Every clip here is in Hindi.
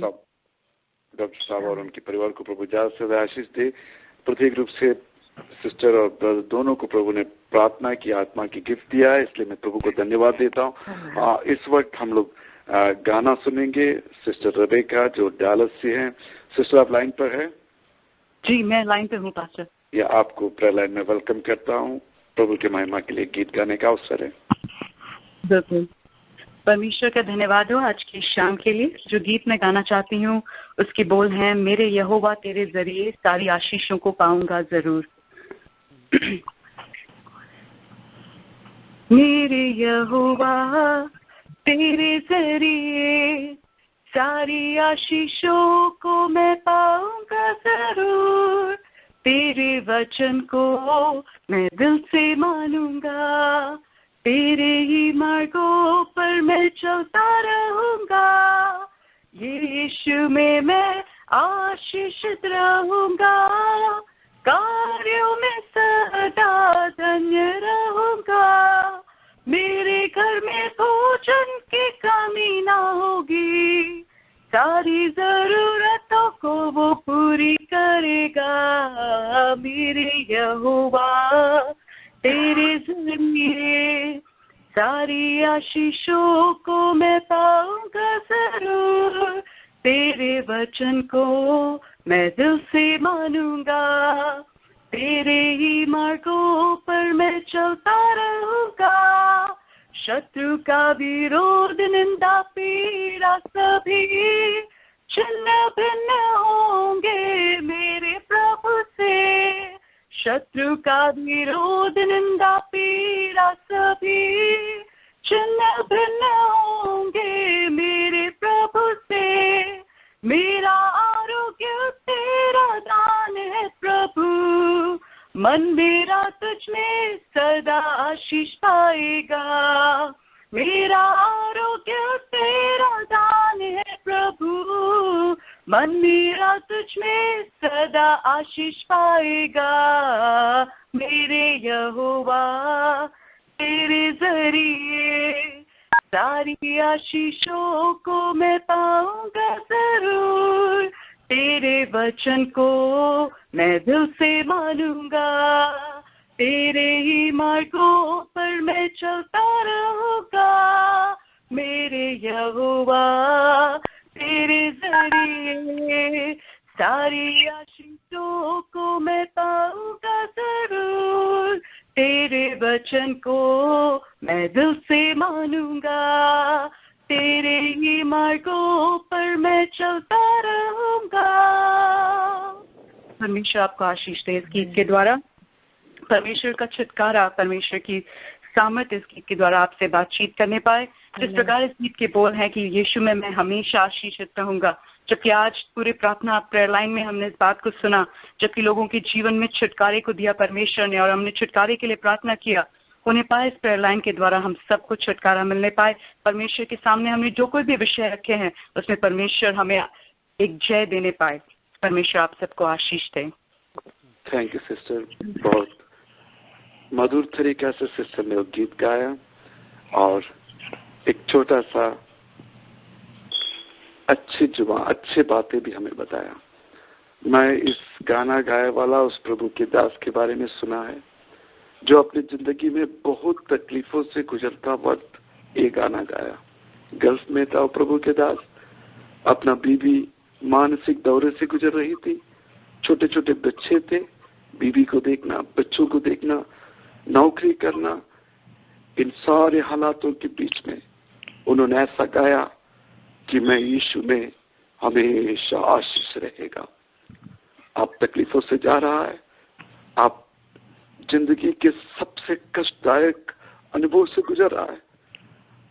साहब और उनके परिवार को प्रभु ज्यादा से ज्यादा आशीष दे। प्रत्येक रूप से सिस्टर और ब्रदर दोनों को प्रभु ने प्रार्थना की आत्मा की गिफ्ट दिया है, इसलिए मैं प्रभु को धन्यवाद देता हूँ। इस वक्त हम लोग गाना सुनेंगे सिस्टर रेबेका जो डालस से हैं। सिस्टर आप लाइन पर है? जी मैं लाइन पे हूँ पास्टर। या आपको प्रेयर लाइन में वेलकम करता हूँ। प्रभु के महिमा के लिए गीत गाने का अवसर है। बिल्कुल। परमेश्वर का धन्यवाद हो आज की शाम के लिए। जो गीत मैं गाना चाहती हूँ उसके बोल हैं, मेरे यहोवा तेरे जरिए सारी आशीषों को पाऊंगा जरूर। मेरे यहोवा तेरे जरिए सारी आशीषों को मैं पाऊंगा जरूर। तेरे वचन को मैं दिल से मानूंगा, तेरे ही मार्गों पर मैं चलता रहूंगा। यीशु में मैं आशीषित रहूंगा, कार्यों में सदा धन्य रहूंगा। मेरे घर में भोजन की कमी ना होगी, सारी जरूरतों को वो पूरी करेगा। मेरे यहोवा तेरे जरिए सारी आशीषों को मैं पाऊंगा जरूर। तेरे वचन को मैं दिल से मानूंगा, तेरे ही मार्गों पर मैं चलता रहूंगा। शत्रु का विरोध निंदा पीड़ा सभी छिन्न भिन्न होंगे मेरे प्रभु से। शत्रु का विरोध निंदा पीड़ा सभी छिन्न भिन्न होंगे मेरे प्रभु से। मेरा आरोग्य तेरा दान है प्रभु, मन मेरा तुझ में सदा आशीष पाएगा। मेरा आरोग्य तेरा दान है प्रभु, मन मेरा तुझ में सदा आशीष पाएगा। मेरे यहोवा तेरे जरिए सारी आशीषों को मैं पाऊंगा जरूर। तेरे वचन को मैं दिल से मानूंगा, तेरे ही मार्गों पर मैं चलता रहूंगा। मेरे यहोवा तेरे जरिए सारी आशीषों को मैं पाऊंगा जरूर। तेरे वचन को मैं दिल से मानूंगा, तेरे ही मार्गों पर मैं चलता रहूंगा। परमेश्वर आपको आशीष दे इस गीत के द्वारा। परमेश्वर का छुटकारा, परमेश्वर की सामर्थ्य इस गीत के द्वारा आपसे बातचीत करने पाए। जिस प्रकार इस गीत के बोल हैं कि यीशु में मैं हमेशा आशीषित रहूंगा, जबकि आज पूरे प्रार्थना प्रेयर लाइन में हमने इस बात को सुना, जबकि लोगों के जीवन में छुटकारे को दिया परमेश्वर ने और हमने छुटकारे के लिए प्रार्थना किया, होने पाए इस प्रेयर लाइन के द्वारा हम सबको छुटकारा मिलने पाए। परमेश्वर के सामने हमने जो कोई भी विषय रखे हैं उसमें परमेश्वर हमें एक जय देने पाए। परमेश्वर आप सबको आशीष दे। थैंक यू सिस्टर, बहुत मधुर तरीका से सिस्टर ने गीत गाया और एक छोटा सा अच्छी बातें भी हमें बताया। मैं इस गाना गाए वाला उस प्रभु के दास के बारे में सुना है जो अपनी जिंदगी में बहुत तकलीफों से गुजरता वक्त ये गाना गाया। गल्फ में था प्रभु के दास, अपना बीवी मानसिक दौरे से गुजर रही थी, छोटे छोटे बच्चे थे, बीवी को देखना, बच्चों को देखना, नौकरी करना, इन सारे हालातों के बीच में उन्होंने ऐसा गाया कि मैं यीशु में हमेशा आशीष रहेगा। आप तकलीफों से जा रहा है, आप जिंदगी के सबसे कष्टदायक अनुभव से गुजर रहा है,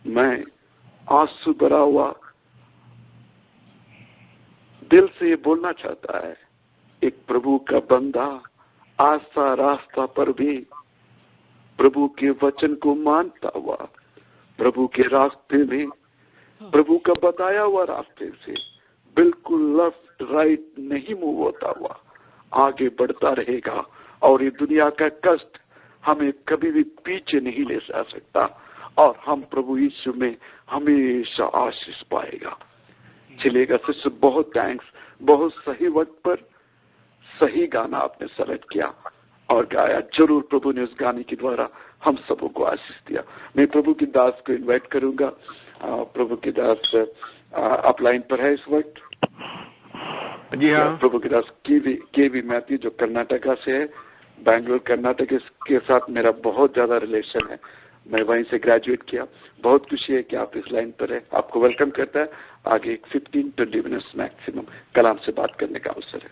मैं आंसू भरा हुआ दिल से ये बोलना चाहता है, एक प्रभु का बंदा आशा रास्ता पर भी प्रभु के वचन को मानता हुआ, प्रभु के रास्ते में, प्रभु का बताया हुआ रास्ते से बिल्कुल लेफ्ट राइट नहीं मूव होता हुआ आगे बढ़ता रहेगा और ये दुनिया का कष्ट हमें कभी भी पीछे नहीं ले जा सकता और हम प्रभु यीशु में हमेशा आशीष पाएगा। चलिएगा सिस्टर, बहुत थैंक्स। बहुत सही वक्त पर सही गाना आपने सेलेक्ट किया और गाया। जरूर प्रभु ने उस गाने के द्वारा हम सबों को आशीष दिया। मैं प्रभु की दास को इनवाइट करूंगा। प्रभु की दास आप लाइन पर है इस वक्त? जी हाँ। प्रभु की दास के वी मैथ्यू जो कर्नाटका से है, बैंगलोर कर्नाटक के साथ मेरा बहुत ज्यादा रिलेशन है। मैं वहीं से ग्रेजुएट किया। बहुत खुशी है कि आप इस लाइन पर है। आपको वेलकम करता है। आगे 15-20 मिनट्स मैक्सिमम कलाम से बात करने का अवसर है।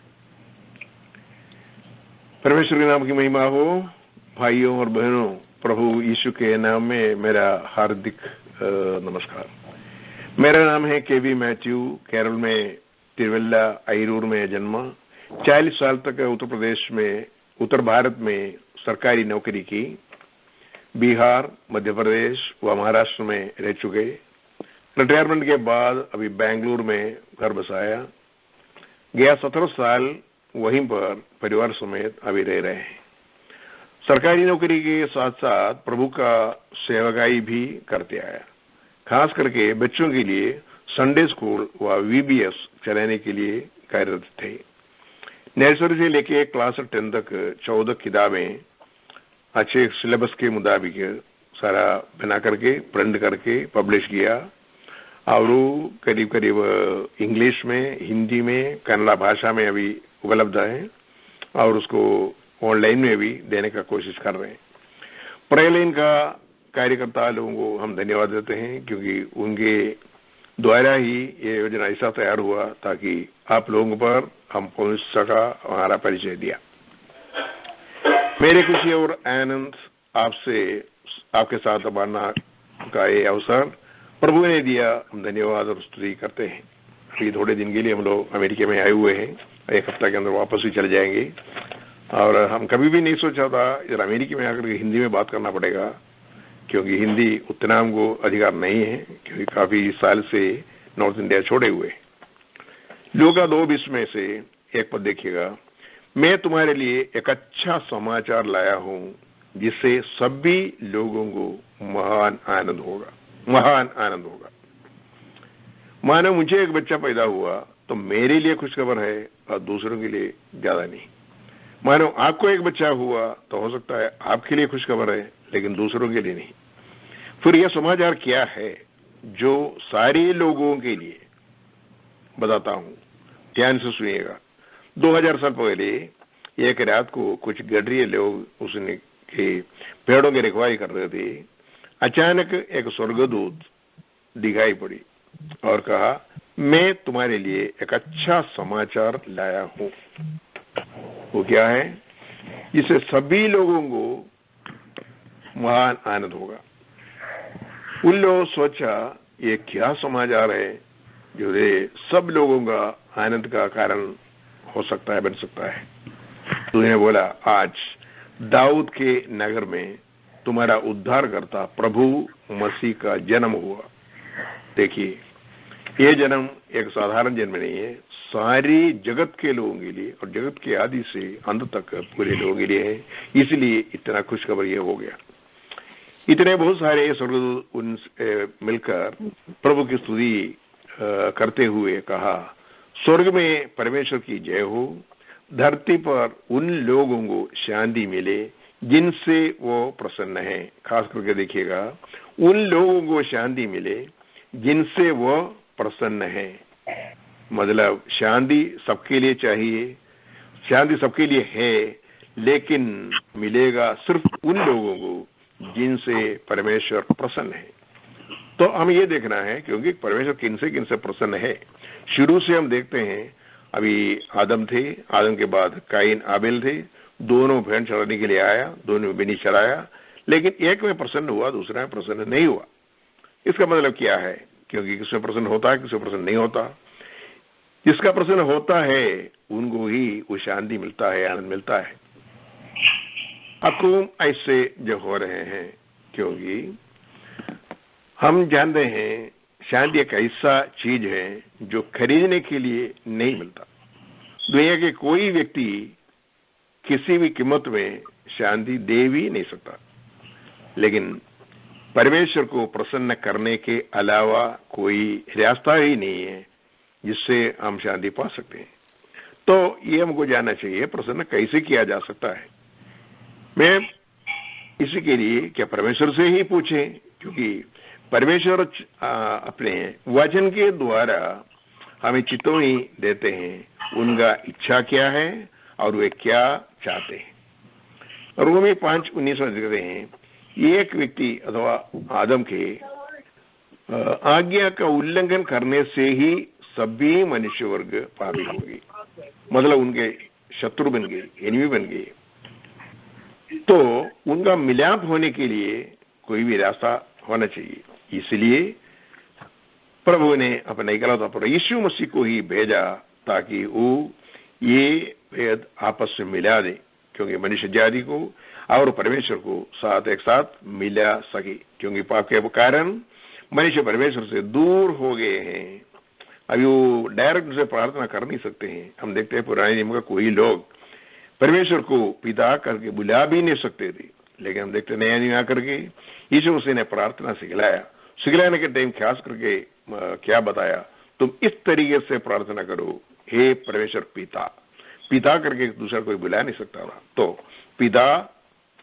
परमेश्वर के नाम की महिमा हो। भाइयों और बहनों, प्रभु यीशु के नाम में मेरा हार्दिक नमस्कार। मेरा नाम है के.वी. मैथ्यू। केरल में तिरुवल्ला अयरूर में जन्मा। 40 साल तक उत्तर प्रदेश में, उत्तर भारत में सरकारी नौकरी की। बिहार, मध्य प्रदेश व महाराष्ट्र में रह चुके। रिटायरमेंट के बाद अभी बेंगलुरु में घर बसाया। गया 17 साल वहीं पर परिवार समेत अभी रह रहे हैं। सरकारी नौकरी के साथ साथ प्रभु का सेवकाई भी करते आया। खास करके बच्चों के लिए संडे स्कूल व VBS चलाने के लिए कार्यरत थे। नर्सरी से लेके क्लास 10 तक 14 किताबें अच्छे सिलेबस के मुताबिक सारा बना करके प्रिंट करके पब्लिश किया और करीब करीब इंग्लिश में, हिंदी में, कन्नड़ा भाषा में अभी उपलब्ध है और उसको ऑनलाइन में भी देने का कोशिश कर रहे हैं। प्रेलाइन का कार्यकर्ता लोगों को हम धन्यवाद देते हैं क्योंकि उनके द्वारा ही ये योजना ऐसा तैयार हुआ ताकि आप लोगों पर हम पहुंच सका, हमारा परिचय दिया। मेरे खुशी और आनंद आपके साथ बढ़ना का ये अवसर प्रभु ने दिया। हम धन्यवाद और स्तुति करते हैं। अभी थोड़े दिन के लिए हम लोग अमेरिका में आए हुए हैं। 1 हफ्ता के अंदर वापस ही चले जाएंगे और हम कभी भी नहीं सोचा था इधर अमेरिका में आकर के हिंदी में बात करना पड़ेगा क्योंकि हिंदी उतना हमको अधिकार नहीं है क्योंकि काफी साल से नॉर्थ इंडिया छोड़े हुए। लूका 2:20 में से एक पद देखिएगा। मैं तुम्हारे लिए एक अच्छा समाचार लाया हूं जिससे सभी लोगों को महान आनंद होगा। मानो मुझे एक बच्चा पैदा हुआ तो मेरे लिए खुशखबर है और दूसरों के लिए ज्यादा नहीं। मानो आपको एक बच्चा हुआ तो हो सकता है आपके लिए खुशखबर है लेकिन दूसरों के लिए नहीं। फिर यह समाचार क्या है जो सारे लोगों के लिए बताता हूं, ध्यान से सुनिएगा। 2000 साल पहले एक रात को कुछ गडरिये लोग उसने के पेड़ों की रखवाली कर रहे थे। अचानक एक स्वर्गदूत दिखाई पड़ी और कहा, मैं तुम्हारे लिए एक अच्छा समाचार लाया हूं। वो क्या है? जिससे सभी लोगों को महान आनंद होगा। उन लोगों सोचा ये क्या समाचार है जो सब लोगों का आनंद का कारण हो सकता है, बन सकता है। तो उन्हें बोला, आज दाऊद के नगर में तुम्हारा उद्धारकर्ता प्रभु मसीह का जन्म हुआ। देखिए, ये जन्म एक साधारण जन्म नहीं है, सारी जगत के लोगों के लिए और जगत के आदि से अंत तक पूरे लोगों के लिए है। इसलिए इतना खुशखबर ये हो गया। इतने बहुत सारे स्वर्गदूत मिलकर प्रभु की स्तुति करते हुए कहा, स्वर्ग में परमेश्वर की जय हो, धरती पर उन लोगों को शांति मिले जिनसे वो प्रसन्न है। खास करके देखिएगा, उन लोगों को शांति मिले जिनसे वो प्रसन्न है। मतलब शांति सबके लिए चाहिए, शांति सबके लिए है, लेकिन मिलेगा सिर्फ उन लोगों को जिनसे परमेश्वर प्रसन्न है। तो हम ये देखना है क्योंकि परमेश्वर किनसे प्रसन्न है। शुरू से हम देखते हैं, अभी आदम थे, आदम के बाद काइन आबेल थे, दोनों भेड़ चराने के लिए आया, दोनों बिनी चराया, लेकिन एक में प्रसन्न हुआ, दूसरा में प्रसन्न नहीं हुआ। इसका मतलब क्या है? क्योंकि किसी में प्रसन्न होता है, किसी में प्रसन्न नहीं होता। जिसका प्रसन्न होता है उनको ही वो शांति मिलता है, आनंद मिलता है। अक्रूम ऐसे जो हो रहे हैं क्योंकि हम जानते हैं शांति एक ऐसा चीज है जो खरीदने के लिए नहीं मिलता। दुनिया के कोई व्यक्ति किसी भी कीमत में शांति दे भी नहीं सकता, लेकिन परमेश्वर को प्रसन्न करने के अलावा कोई रास्ता ही नहीं है जिससे हम शांति पा सकते हैं। तो ये हमको जानना चाहिए प्रसन्न कैसे किया जा सकता है। मैं इसी के लिए क्या परमेश्वर से ही पूछें, क्योंकि परमेश्वर अपने वचन के द्वारा हमें चितौनी देते हैं उनका इच्छा क्या है और वे क्या चाहते हैं। रोमी 5:19 में कहते हैं, एक व्यक्ति अथवा आदम के आज्ञा का उल्लंघन करने से ही सभी मनुष्य वर्ग पापी हो गए, मतलब उनके शत्रु बन गए, एनिमी बन गए। तो उनका मिलाप होने के लिए कोई भी रास्ता होना चाहिए। इसलिए प्रभु ने अपने इकलौता पुत्र यीशु मसीह को ही भेजा ताकि वो ये भेद आपस में मिला दे, क्योंकि मनुष्य जाति को और परमेश्वर को एक साथ मिला सके। क्योंकि पाप के कारण मनुष्य परमेश्वर से दूर हो गए हैं। अभी वो डायरेक्ट से प्रार्थना कर नहीं सकते हैं। हम देखते हैं पुराने नियम का कोई लोग परमेश्वर को पिता करके बुला भी नहीं सकते थे, लेकिन हम देखते नया नियम आकर के यीशु मसीह ने प्रार्थना सिखलाने के टाइम खास करके क्या बताया, तुम इस तरीके से प्रार्थना करो, हे परमेश्वर पिता करके दूसरा कोई बुला नहीं सकता था। तो पिता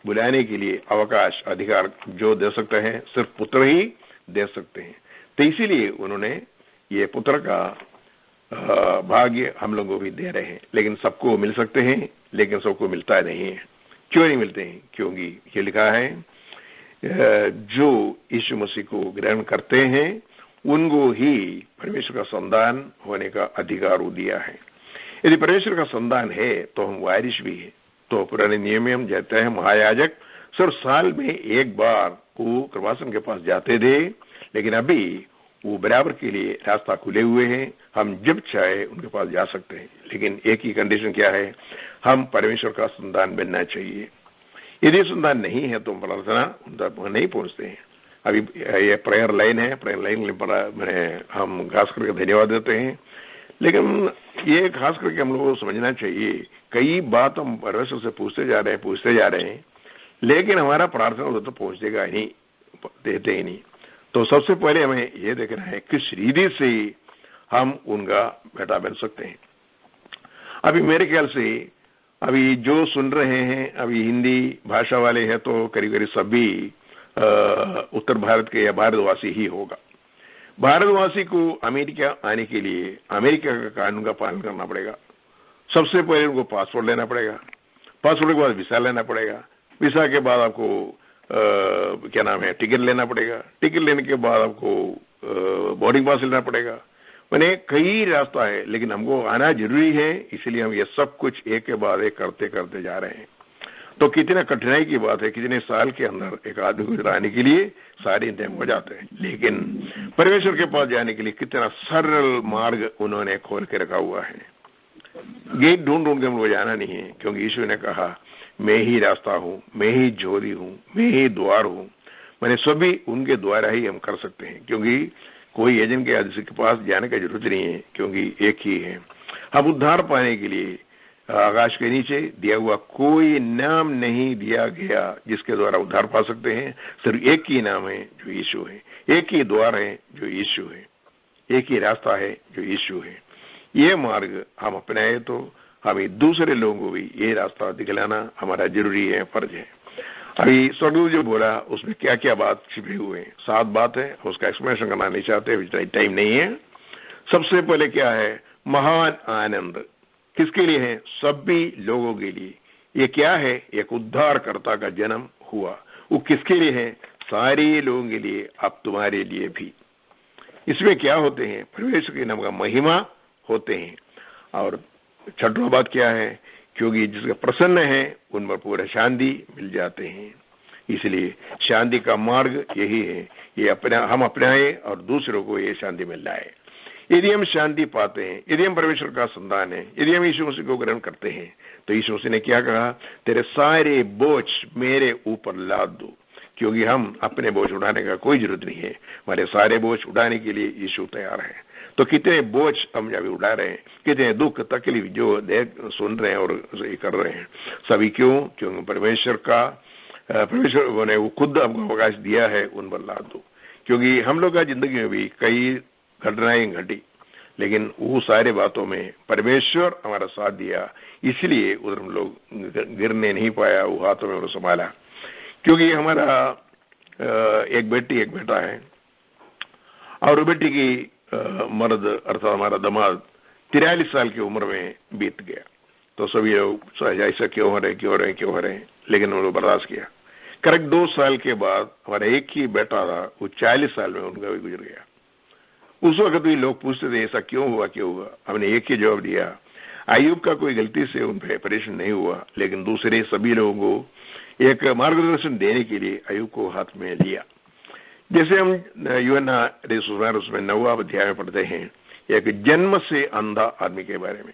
बुलाने के लिए अवकाश अधिकार जो दे सकते हैं सिर्फ पुत्र ही दे सकते हैं। तो इसीलिए उन्होंने ये पुत्र का भाग्य हम लोगों को भी दे रहे हैं। लेकिन सबको मिल सकते हैं, लेकिन सबको मिलता नहीं है। क्यों नहीं मिलते हैं? क्योंकि ये लिखा है जो यीशु मसीह को ग्रहण करते हैं उनको ही परमेश्वर का संतान होने का अधिकार दिया है। यदि परमेश्वर का संतान है तो हम वारिस भी है। तो पुराने नियम में हम कहते हैं महायाजक सिर्फ साल में एक बार वो कृपासन के पास जाते थे, लेकिन अभी वो बराबर के लिए रास्ता खुले हुए हैं। हम जब चाहे उनके पास जा सकते हैं, लेकिन एक ही कंडीशन क्या है, हम परमेश्वर का संतान बनना चाहिए। यदि संतान नहीं है तो प्रार्थना उन तक नहीं पहुंचते हैं। अभी ये प्रेयर लाइन है, प्रेयर लाइन में हम खास करके धन्यवाद देते हैं, लेकिन ये खास करके हम लोगों को समझना चाहिए कई बात हम परमेश्वर से पूछते जा रहे हैं, लेकिन हमारा प्रार्थना उधर तो पहुंचेगा ही नहीं, देते ही नहीं। तो सबसे पहले हमें ये देखना है किस रीति से हम उनका बेटा बन सकते हैं। अभी मेरे ख्याल से अभी जो सुन रहे हैं अभी हिंदी भाषा वाले हैं तो करीब करीब सभी उत्तर भारत के या भारतवासी ही होगा। भारतवासी को अमेरिका आने के लिए अमेरिका का कानून का पालन करना पड़ेगा। सबसे पहले उनको पासपोर्ट लेना पड़ेगा, पासपोर्ट के बाद वीसा लेना पड़ेगा, वीसा के बाद आपको क्या नाम है टिकट लेना पड़ेगा, टिकट लेने के बाद आपको बोर्डिंग पास लेना पड़ेगा। मैंने कई रास्ता है, लेकिन हमको आना जरूरी है, इसलिए हम ये सब कुछ एक के बाद एक करते करते जा रहे हैं। तो कितना कठिनाई की बात है, कितने साल के अंदर एक आदमी को आने के लिए सारे इंतजाम हो जाते हैं, लेकिन परमेश्वर के पास जाने के लिए कितना सरल मार्ग उन्होंने खोल के रखा हुआ है। गेट ढूंढ के हमको जाना नहीं है, क्योंकि यीशु ने कहा मैं ही रास्ता हूँ, मैं ही ज्योति हूँ, मैं ही द्वार हूँ। मैंने सभी उनके द्वारा ही हम कर सकते हैं, क्योंकि कोई एजेंट के आदमी के पास जाने की जरूरत नहीं है, क्योंकि एक ही है। हम उद्धार पाने के लिए आकाश के नीचे दिया हुआ कोई नाम नहीं दिया गया जिसके द्वारा उद्धार पा सकते हैं। सिर्फ एक ही नाम है जो यीशु है, एक ही द्वार है जो यीशु है, एक ही रास्ता है जो यीशु है। ये मार्ग हम अपनाए तो हमें दूसरे लोगों को भी ये रास्ता दिखलाना हमारा जरूरी है, फर्ज है। अभी स्वर्गदूत जो बोला उसमें क्या क्या बात छिपे हुए हैं, 7 बात है, उसका एक्सप्लेनेशन करना नहीं चाहते, टाइम नहीं है। सबसे पहले क्या है, महान आनंद किसके लिए है? सभी लोगों के लिए। ये क्या है? एक उद्धारकर्ता का जन्म हुआ। वो किसके लिए है? सारे लोगों के लिए, अब तुम्हारे लिए भी। इसमें क्या होते हैं? परमेश्वर के नाम का महिमा होते हैं। और छठवां बात क्या है? क्योंकि जिसका प्रसन्न है उन पर पूरा शांति मिल जाते हैं। इसलिए शांति का मार्ग यही है, ये हम अपनाएं और दूसरों को ये शांति मिल जाए। यदि हम शांति पाते हैं, यदि हम परमेश्वर का संतान है, यदि हम यीशु मसीह को ग्रहण करते हैं, तो यीशु मसीह ने क्या कहा? तेरे सारे बोझ मेरे ऊपर लाद दो। क्योंकि हम अपने बोझ उठाने का कोई जरूरत नहीं है, हमारे सारे बोझ उठाने के लिए यीशु तैयार है। तो कितने बोझ हम अभी उठा रहे हैं, कितने दुख तकलीफ जो सुन रहे हैं और ये कर रहे हैं, सभी क्यों? क्योंकि परमेश्वर ने वो खुद हमको अवकाश दिया है, उन पर लाद दो। क्योंकि हम लोग का जिंदगी में भी कई घटनाएं घटी, लेकिन वो सारे बातों में परमेश्वर हमारा साथ दिया, इसलिए उधर हम लोग गिरने नहीं पाया, वो हाथों में उन्होंने संभाला। क्योंकि हमारा एक बेटी एक बेटा है, और बेटी की मर्द अर्थात हमारा दामाद 43 साल की उम्र में बीत गया। तो सभी लोग ऐसा क्यों हो रहे, लेकिन उन्होंने बर्दाश्त किया। करेक्ट 2 साल के बाद हमारा एक ही बेटा था, वो 40 साल में उनका भी गुजर गया। उस वक्त भी लोग पूछते थे ऐसा क्यों हुआ। हमने एक ही जवाब दिया, अय्यूब का कोई गलती से उन पर परेशान नहीं हुआ, लेकिन दूसरे सभी लोगों को एक मार्गदर्शन देने के लिए अय्यूब को हाथ में लिया। जैसे हम यूहन्ना उसमें 9वां अध्याय में पढ़ते हैं एक जन्म से अंधा आदमी के बारे में,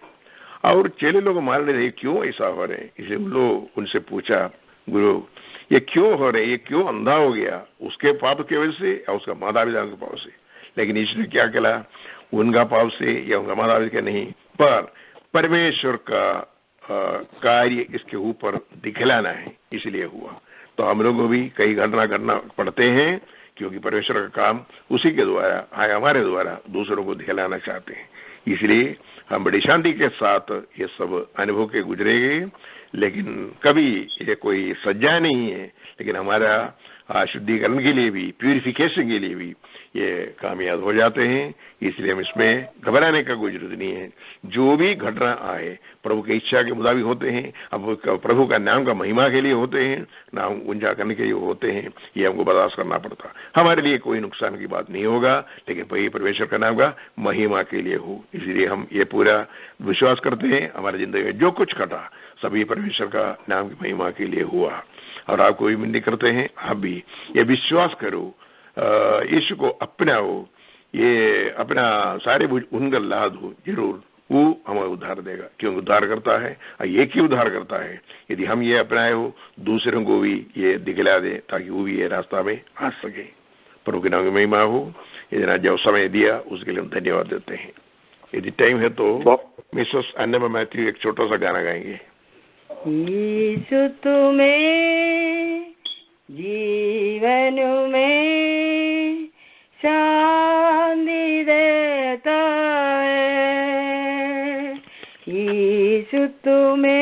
और चेले लोग मान रहे क्यों ऐसा हो रहे हैं। इसलिए उनसे पूछा, गुरु ये क्यों हो रहे, ये क्यों अंधा हो गया, उसके पाप की वजह से या उसका माता पिता के पाप से। लेकिन इसने क्या किया, उनका पाप से या उनका माता पिता नहीं, पर परमेश्वर का कार्य इसके ऊपर दिखलाना है, इसलिए हुआ। तो हम लोग को भी कई घटना पड़ते हैं, क्योंकि परमेश्वर का काम उसी के द्वारा हमारे द्वारा दूसरों को दिखलाना चाहते हैं। इसलिए हम बड़ी शांति के साथ ये सब अनुभव के गुजरेंगे, लेकिन कभी ये कोई सज्जा नहीं है, लेकिन हमारा शुद्धिकरण के लिए भी, प्यूरिफिकेशन के लिए भी ये कामयाब हो जाते हैं। इसलिए हम इसमें घबराने का कोई जरूरत नहीं है। जो भी घटना आए प्रभु की इच्छा के मुताबिक होते हैं, अब प्रभु का नाम का महिमा के लिए होते हैं, नाम ऊंचा करने के लिए होते हैं, ये हमको बर्दाश्त करना पड़ता। हमारे लिए कोई नुकसान की बात नहीं होगा, लेकिन वही परमेश्वर का नाम का महिमा के लिए हो। इसलिए हम ये पूरा विश्वास करते हैं हमारी जिंदगी में जो कुछ घटा सभी परमेश्वर का नाम की महिमा के लिए हुआ। और आपको भी विनती करते हैं, आप भी ये विश्वास करो, यीशु को अपनाओ, ये अपना सारे उनका लाभ हो, जरूर वो हमें उद्धार देगा, क्योंकि उद्धार करता है और एक ही उद्धार करता है। यदि हम ये अपनाए हो, दूसरों को भी ये दिखला दे ताकि वो भी ये रास्ता में आ सके। प्रभु के नाम की महिमा हो। ये जो समय दिया उसके लिए हम धन्यवाद देते हैं। यदि टाइम है तो मिसेस अन्ना मैथ्यू एक छोटा सा गाना गाएंगे। यीशु तुम्हें जीवन में शांति देता है, यीशु तुम्हें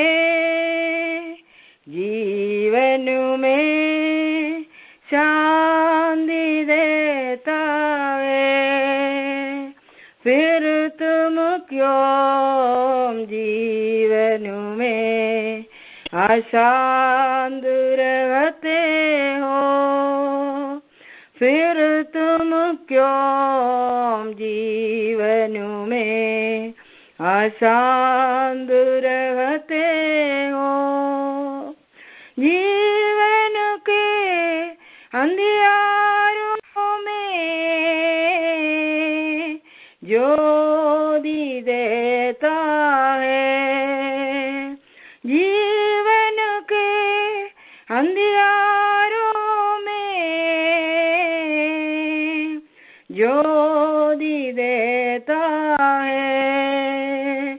जीवन में शांति देता है, फिर तुम क्यों जीवन में अशांत रहते हो, फिर तुम क्यों जीवन में अशांत रहते हो। जीवन के अंधियारों में ज्योति देता है, जीवन के अंधियारों में ज्योति देता है,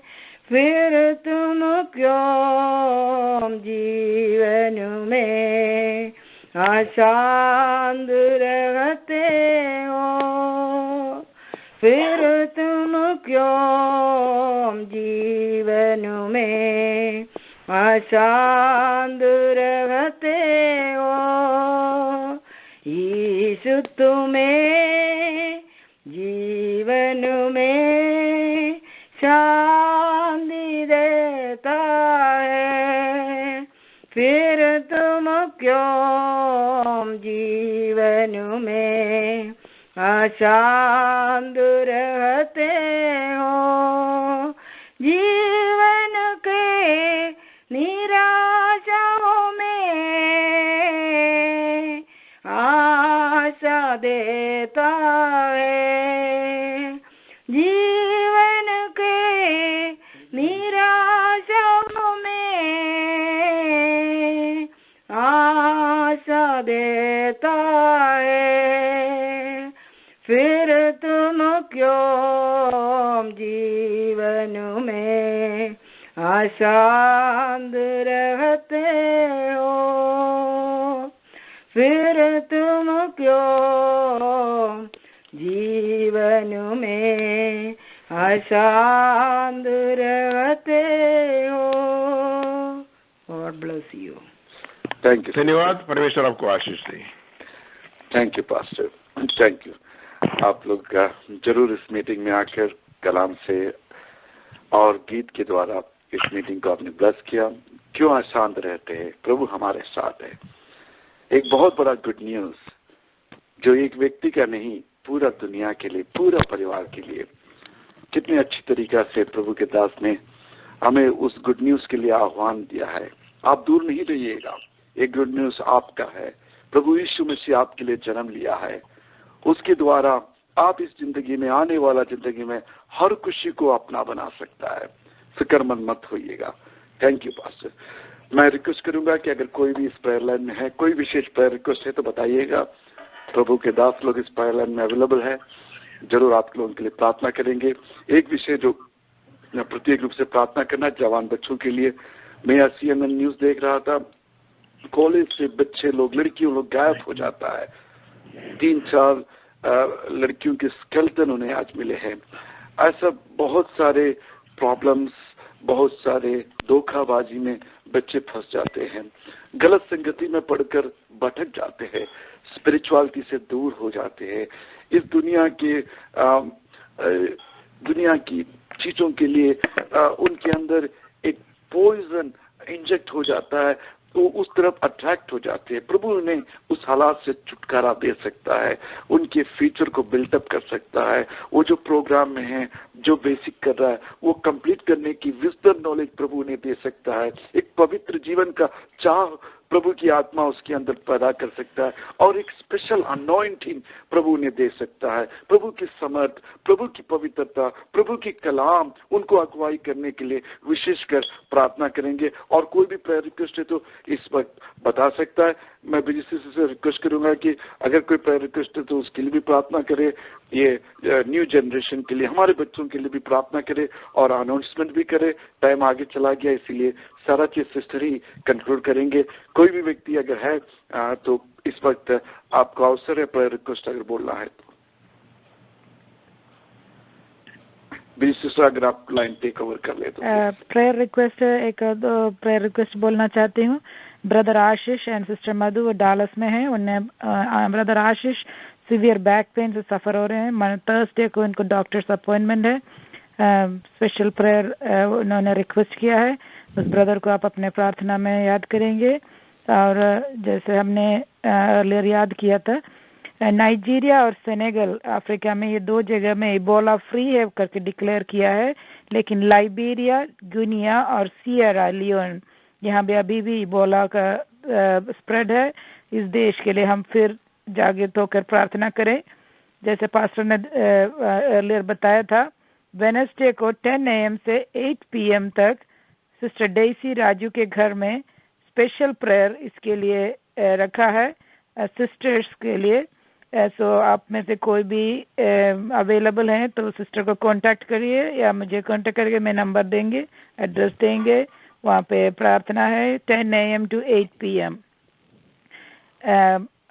फिर तुम क्यों जीवन में अशांत रहते हो, फिर तुम क्यों जीवन में अशांत रहते हो। यीशु तुम्हें जीवन में शांति देता है, फिर तुम क्यों जीवन में अशांत रहते हो। जीवन के निराशाओं में आशा देता है, जीवन के निराशाओं में आशा देता है, फिर तुम क्यों जीवन में अशांत रहते हो, फिर तुम क्यों जीवन में अशांत रहते हो। God bless you. Thank you. धन्यवाद। परमेश्वर आपको आशीष दे। Thank you pastor, thank you. आप लोग जरूर इस मीटिंग में आकर कलाम से और गीत के द्वारा इस मीटिंग को आपने ब्लेस किया। क्यों अशांत रहते हैं, प्रभु हमारे साथ है। एक बहुत बड़ा गुड न्यूज जो एक व्यक्ति का नहीं, पूरा दुनिया के लिए, पूरा परिवार के लिए, कितने अच्छी तरीका से प्रभु के दास ने हमें उस गुड न्यूज के लिए आह्वान दिया है। आप दूर नहीं रहिएगा, एक गुड न्यूज आपका है। प्रभु यीशु मसीह आपके लिए जन्म लिया है, उसके द्वारा आप इस जिंदगी में, आने वाला जिंदगी में हर खुशी को अपना बना सकता है। फिक्रमंद मत होइएगा। Thank you pastor. मैं रिक्वेस्ट करूंगा कि अगर कोई भी इस प्रेयर लाइन में है, कोई विशेष प्रेयर रिक्वेस्ट है तो बताइएगा। प्रभु के दास लोग इस प्रेयर लाइन में अवेलेबल है, जरूर आप लोगों के लिए प्रार्थना करेंगे। एक विषय जो प्रत्येक रूप से प्रार्थना करना, जवान बच्चों के लिए। मैं आज CNN न्यूज देख रहा था, कॉलेज से बच्चे लोग, लड़कियों लोग गायब हो जाता है। 3-4 लड़कियों के स्केलेटन उन्हें आज मिले हैं। ऐसा बहुत सारे प्रॉब्लम्स, बहुत सारे धोखाबाजी में बच्चे फंस जाते हैं, गलत संगति में पढ़कर भटक जाते हैं, स्पिरिचुअलिटी से दूर हो जाते हैं। इस दुनिया की चीजों के लिए उनके अंदर एक पॉइजन इंजेक्ट हो जाता है, तो उस तरफ अट्रैक्ट हो जाते हैं। प्रभु उन्हें उस हालात से छुटकारा दे सकता है, उनके फ्यूचर को बिल्टअप कर सकता है। वो जो प्रोग्राम में है, जो बेसिक कर रहा है, वो कंप्लीट करने की विजडम नॉलेज प्रभु उन्हें दे सकता है। एक पवित्र जीवन का चाह प्रभु की आत्मा उसके अंदर पैदा कर सकता है, और एक स्पेशल अनॉइंटिंग प्रभु उन्हें दे सकता है। प्रभु की समर्थ, प्रभु की पवित्रता, प्रभु की कलाम उनको अगुवाई करने के लिए विशेषकर प्रार्थना करेंगे। और कोई भी प्रेयर रिक्वेस्ट है तो इस वक्त बता सकता है। मैं बीजीसी से रिक्वेस्ट करूंगा कि अगर कोई प्रेयर रिक्वेस्ट है तो उसके लिए भी प्रार्थना करे। ये न्यू जनरेशन के लिए, हमारे बच्चों के लिए भी प्रार्थना करे और अनाउंसमेंट भी करे। टाइम आगे चला गया, इसीलिए सारा चीज सिस्टर ही कंक्लूड करेंगे। कोई भी व्यक्ति अगर है तो इस वक्त आपका अवसर है प्रेयर रिक्वेस्ट अगर बोलना है तो। सिस्टर अगर आप लाइन टेक ओवर कर ले तो। प्रेयर रिक्वेस्ट, एक दो प्रेयर रिक्वेस्ट बोलना चाहती हूँ। ब्रदर आशीष एंड सिस्टर मधु वो डालस में है। उन्हें ब्रदर आशीष सीवियर बैक पेन से सफ़र हो रहे हैं। थर्सडे को उनको डॉक्टर्स अपॉइंटमेंट है। स्पेशल प्रेयर उन्होंने रिक्वेस्ट किया है। उस ब्रदर को आप अपने प्रार्थना में याद करेंगे। और जैसे हमने अर्लियर याद किया था, नाइजीरिया और सेनेगल अफ्रीका में, ये 2 जगह में इबोला फ्री है करके डिक्लेयर किया है, लेकिन लाइबेरिया, गिनिया और सियरा लियोन यहाँ भी अभी भी इबोला का स्प्रेड है। इस देश के लिए हम फिर जागृत होकर प्रार्थना करें। जैसे पास्टर ने अर्लियर बताया था, वेडनेसडे को 10 AM से 8 PM तक सिस्टर डेसी राजू के घर में स्पेशल प्रेयर इसके लिए रखा है, सिस्टर्स के लिए। सो आप में से कोई भी अवेलेबल हैं तो सिस्टर को कांटेक्ट करिए या मुझे कांटेक्ट करके मैं नंबर देंगे, एड्रेस देंगे। वहाँ पे प्रार्थना है 10 AM to 8 PM।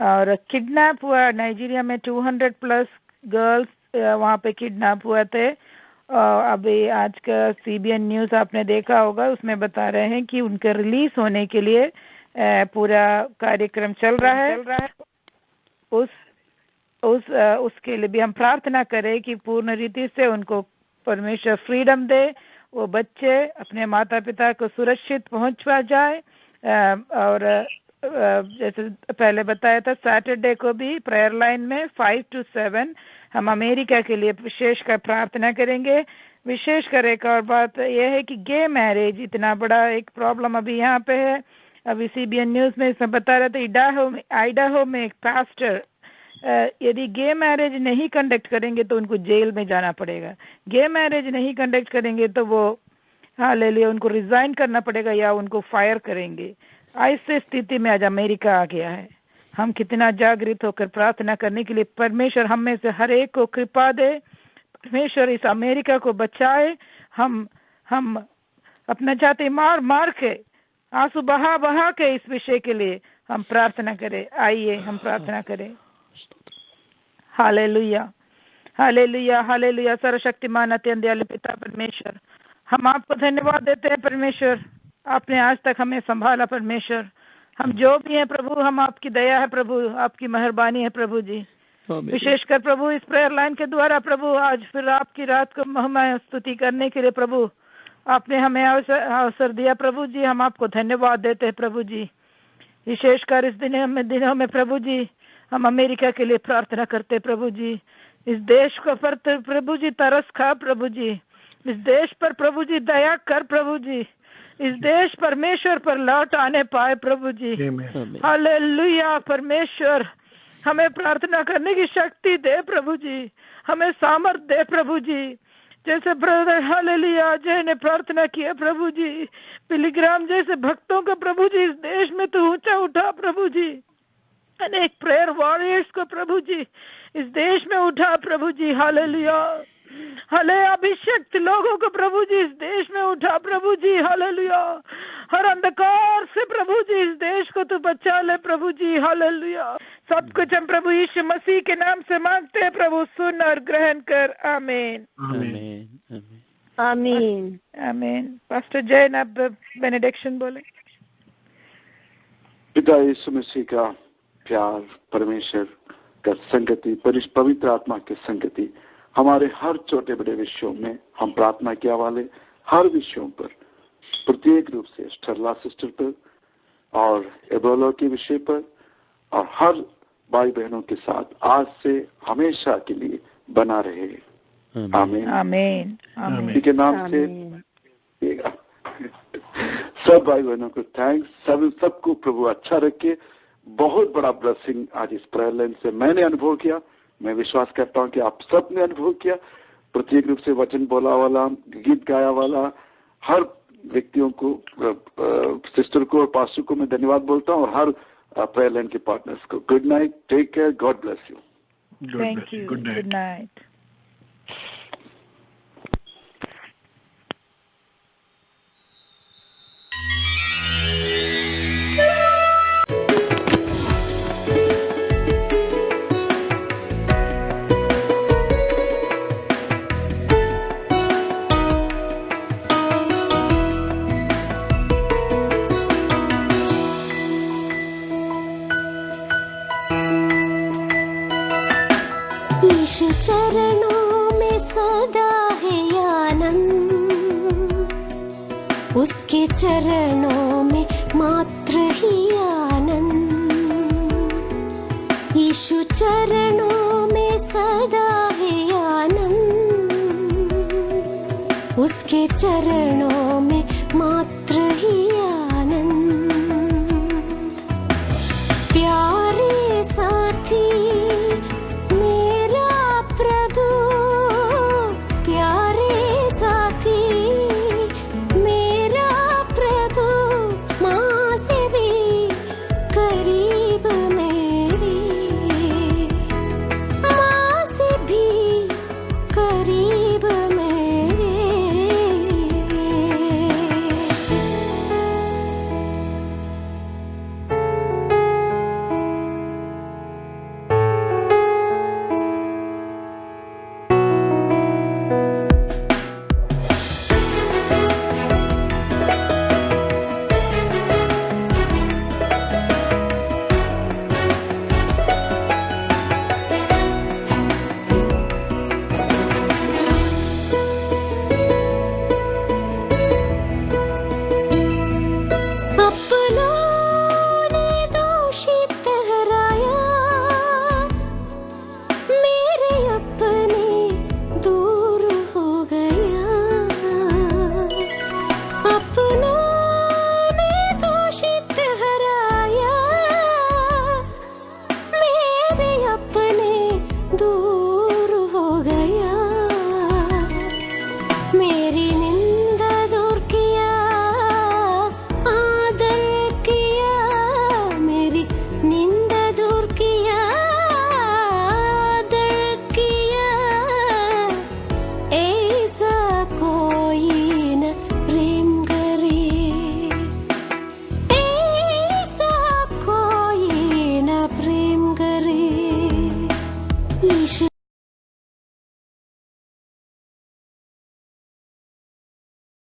और किडनैप हुआ नाइजीरिया में 200+ गर्ल्स वहाँ पे किडनैप हुए थे। अभी आज का CBN न्यूज़ आपने देखा होगा, उसमें बता रहे हैं कि उनके रिलीज होने के लिए पूरा कार्यक्रम चल रहा है। उसके लिए भी हम प्रार्थना करें कि पूर्ण रीति से उनको परमेश्वर फ्रीडम दे, वो बच्चे अपने माता पिता को सुरक्षित पहुंचवा जाए। और जैसे पहले बताया था, सैटरडे को भी प्रेयर लाइन में 5 to 7 हम अमेरिका के लिए विशेषकर प्रार्थना करेंगे। विशेषकर एक और बात यह है कि गे मैरिज इतना बड़ा एक प्रॉब्लम अभी यहाँ पे है। अभी CBN न्यूज़ में इसमें बता रहे थे, आइडाहो में एक पास्टर यदि गे मैरिज नहीं कंडक्ट करेंगे तो उनको जेल में जाना पड़ेगा। गे मैरिज नहीं कंडक्ट करेंगे तो वो हालेलुया उनको रिजाइन करना पड़ेगा या उनको फायर करेंगे। ऐसी स्थिति में आज अमेरिका आ गया है। हम कितना जागृत होकर प्रार्थना करने के लिए परमेश्वर हम में से हर एक को कृपा दे, परमेश्वर इस अमेरिका को बचाए। हम अपना जाते मार के, आंसू बहा के इस विषय के लिए हम प्रार्थना करें। आइए हम प्रार्थना करें। हालेलुया। Hallelujah hallelujah. सर्वशक्तिमान अत्यंत दयालु पिता परमेश्वर, हम आपको धन्यवाद देते हैं परमेश्वर, आपने आज तक हमें संभाला परमेश्वर। हम जो भी हैं प्रभु, हम आपकी दया है प्रभु, आपकी मेहरबानी है प्रभु जी। विशेषकर प्रभु इस प्रेयर लाइन के द्वारा प्रभु आज फिर आपकी रात को महिमा स्तुति करने के लिए प्रभु आपने हमें अवसर दिया प्रभु जी। हम आपको धन्यवाद देते हैं प्रभु जी। विशेषकर इस दिनों में प्रभु जी हम अमेरिका के लिए प्रार्थना करते प्रभु जी। इस देश को पर प्रभु जी तरस खा प्रभु जी, इस देश पर प्रभु जी दया कर प्रभु जी, इस देश परमेश्वर पर लौट आने पाए प्रभु जी। हालेलुया परमेश्वर, हमें प्रार्थना करने की शक्ति दे प्रभु जी, हमें सामर्थ्य दे प्रभु जी। जैसे ब्रदर हालेलुया जय ने प्रार्थना किया प्रभु जी, पिलीग्राम जैसे भक्तों को प्रभु जी इस देश में तो ऊंचा उठा प्रभु जी। अनेक प्रेयर वॉरियर्स को प्रभु जी इस देश में उठा प्रभु जी। हालेलुया हले अभिषिक्त लोगों को प्रभु जी इस देश में उठा प्रभु जी। हालेलुया हर अंधकार से प्रभु जी इस देश को तू बचा ले प्रभु जी। हालेलुया सब कुछ हम प्रभु यीशु मसीह के नाम से मांगते हैं प्रभु, सुन और ग्रहण कर। आमीन आमीन आमीन आमीन। पास्टर जैन आप बेनेडिक्शन बोले। पिता यीशु मसीह का प्यार, परमेश्वर का संगति, पवित्र आत्मा की संगति हमारे हर छोटे बड़े विषयों में, हम प्रार्थना किया वाले हर विषयों पर, प्रत्येक रूप से स्टरला सिस्टर पर और एबोला के विषय पर और हर भाई बहनों के साथ आज से हमेशा के लिए बना रहे। आमीन आमीन आमीन के नाम से। सब भाई बहनों को थैंक्स, सबको प्रभु अच्छा रखे। बहुत बड़ा ब्लेसिंग आज इस प्रेयर लाइन से मैंने अनुभव किया, मैं विश्वास करता हूं कि आप सब ने अनुभव किया। प्रत्येक रूप से वचन बोला वाला, गीत गाया वाला हर व्यक्तियों को, सिस्टर को और पास्टर को मैं धन्यवाद बोलता हूं और हर प्रेयर लाइन के पार्टनर्स को। Good night, take care, God bless you. Thank you, good night. चरणों में मात्र ही आनंद, यीशु चरणों में सदा है आनंद, उसके चरणों में मात्र ही आनंद।